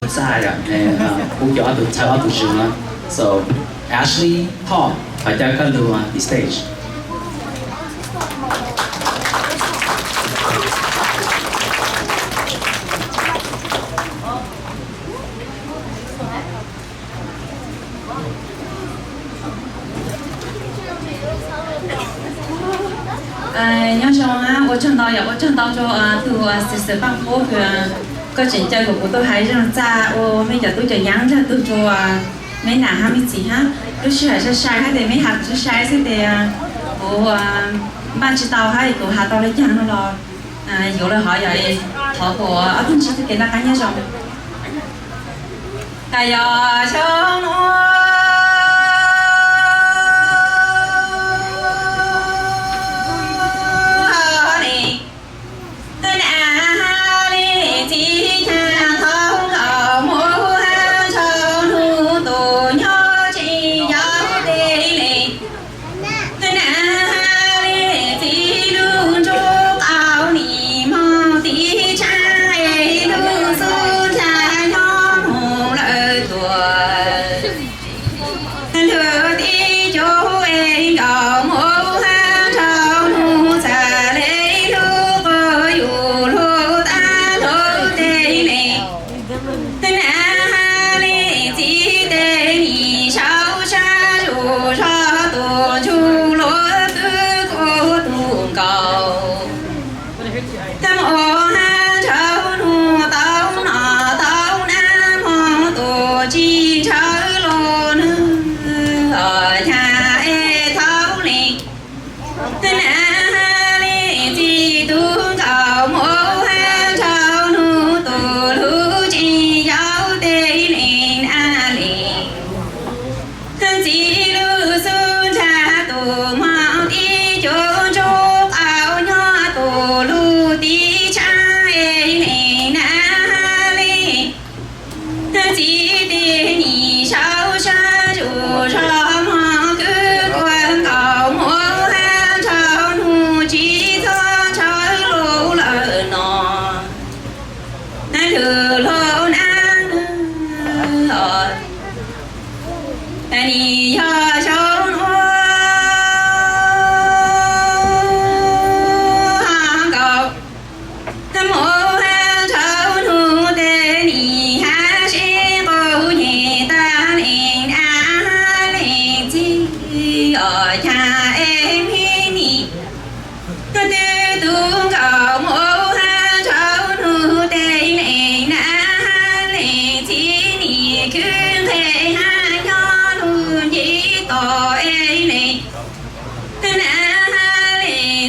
sai rồi cũng giỏi được theo học trường á. So Ashley Paul phải cho các lưu the stage. nhớ cho我挣到就40磅多个真正我都还让在我每家都就养着都做每哪哈没几哈都是还是晒还得没哈是晒是的我慢知道还有哈到了养了有了好也好过东西都给他看见上哎呀小我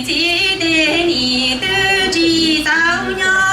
chỉ để nhị tư chỉ giáo nhau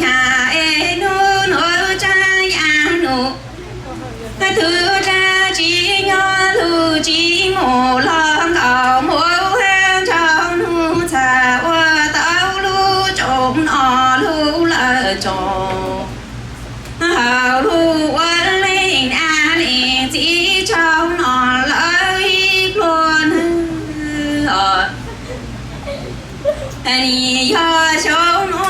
nhà em nu nỗi cha yang nu thứ ra chỉ nhỏ lu chỉ ngủ lòng cầu mỗi hàng trong nu xa qua tao lu trộm nọ lu lỡ trộm hào lu quân lên an lên chỉ trong nọ lỡ ít luôn anh yo trong nó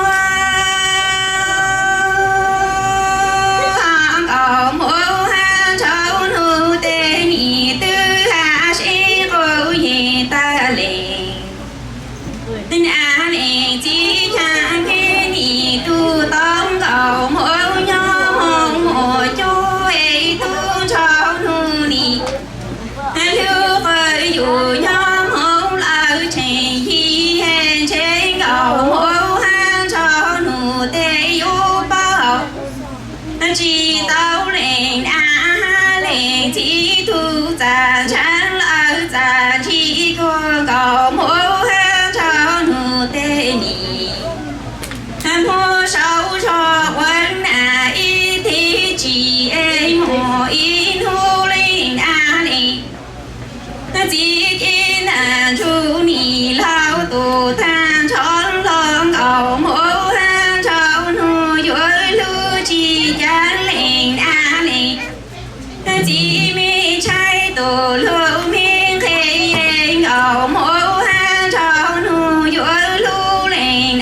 hàng cầu mỗi hàng trong nu tên nhị tư hạ sĩ cô nhị ta lên tên an lên chỉ chẳng cái nhị tu tông cầu mỗi nhóm mỗi chỗ ấy tu trong nu nhị lưu với dù nhóm hông lỡ chạy hi hẹn trên cầu mỗi hàng cho nụ tê yêu bao chỉ tao lên lên chỉ thu giả chẳng lỡ giả chỉ có cầu mỗi hàng cho nụ tê nhị mua sâu cho quân ý thì chỉ em mua in hô lên lên chỉ in chú nì lao tù than chọn lòng cầu mỗi hàng cháu nu dưới lưu chỉ chán lên lên chỉ mi trái tù lưu miên khê cầu mỗi hàng cháu nu dưới lưu lên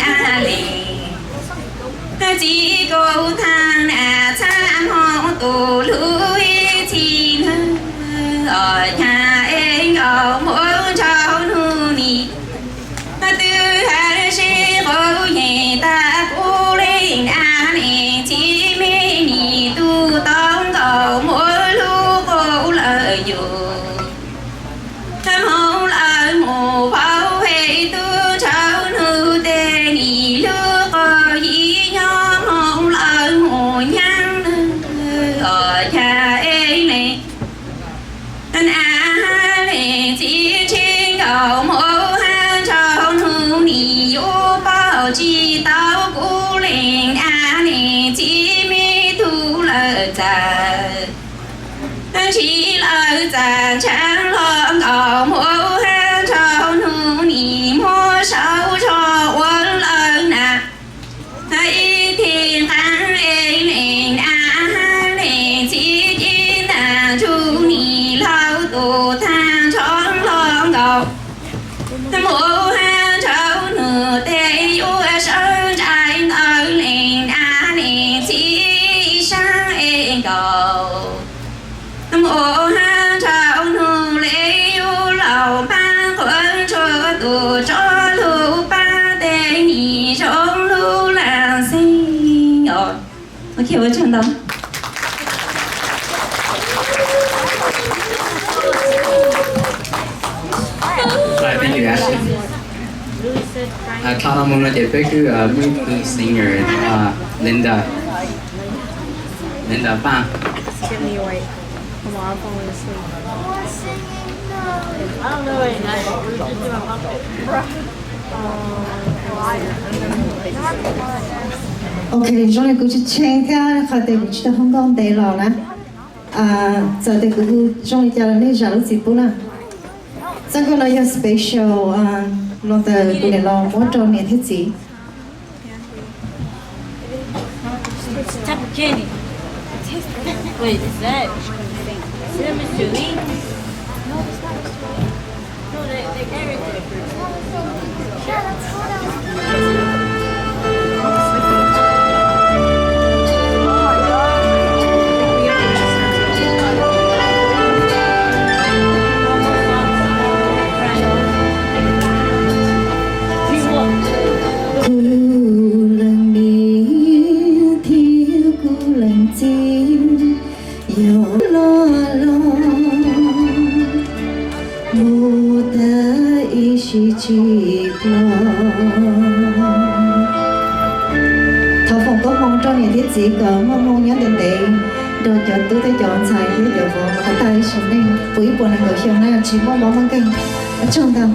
lên chỉ cầu thang chán họ tù lưu chi ở nhà em cầu mỗi cháu nu nì tư hạ sĩ cô nhẹ ta cố lên lên chỉ mê nì tu tông cầu mỗi lúc cô lợi dù thăm hông lợi mù pháo hệ tu cháu nu tê nì lúc có dĩ nhóm hông lợi mù nhăn ở nhà em này anh lên chỉ trên cầu mỗi hàng cháu nu nì vô bao chỉ tao cố lên lên chỉ mi thu lỡ già chỉ lỡ già chẳng lo cầu mỗi hàng cháu nu nì mua sâu cho quân lỡ nà hãy thiên thắng lên lên chỉ in chú nì lao tù than chọn lòng cầu mỗi hàng cháu nửa tê yêu sơn trái nở lên lên chỉ sang em cầu mỗi hàng cháu nửa lễ yêu lầu ba quân cho tù cho lưu ba tê nhị trong lưu làng sinh rồi ok 我唱到 Right, thank you, Ashley. Cloud Moon did pick movie singer Linda Bang. Get me awake. Come on, I'm falling asleep. I don't know any night. We were just doing a OK， trong này cũng chỉ chen theo khá để cũng chỉ Hong Kong để lo nè. Giờ thì cũng trong này giờ này giờ lúc gì bữa nè. Chẳng có nói special lo từ cũng để lo mỗi trong này thế gì. It's a type of candy. Wait, is that cinnamon chewy? No, it's not. No, they carry it. Yeah, that's what I was. Thọ phòng có mong trong những thiết chỉ cỡ mong nhớ đến để đồ cho tôi thấy chọn xài với đồ vô mà tay xuống đây với bộ này của chiều nay chỉ mong mong kênh ở trong tầng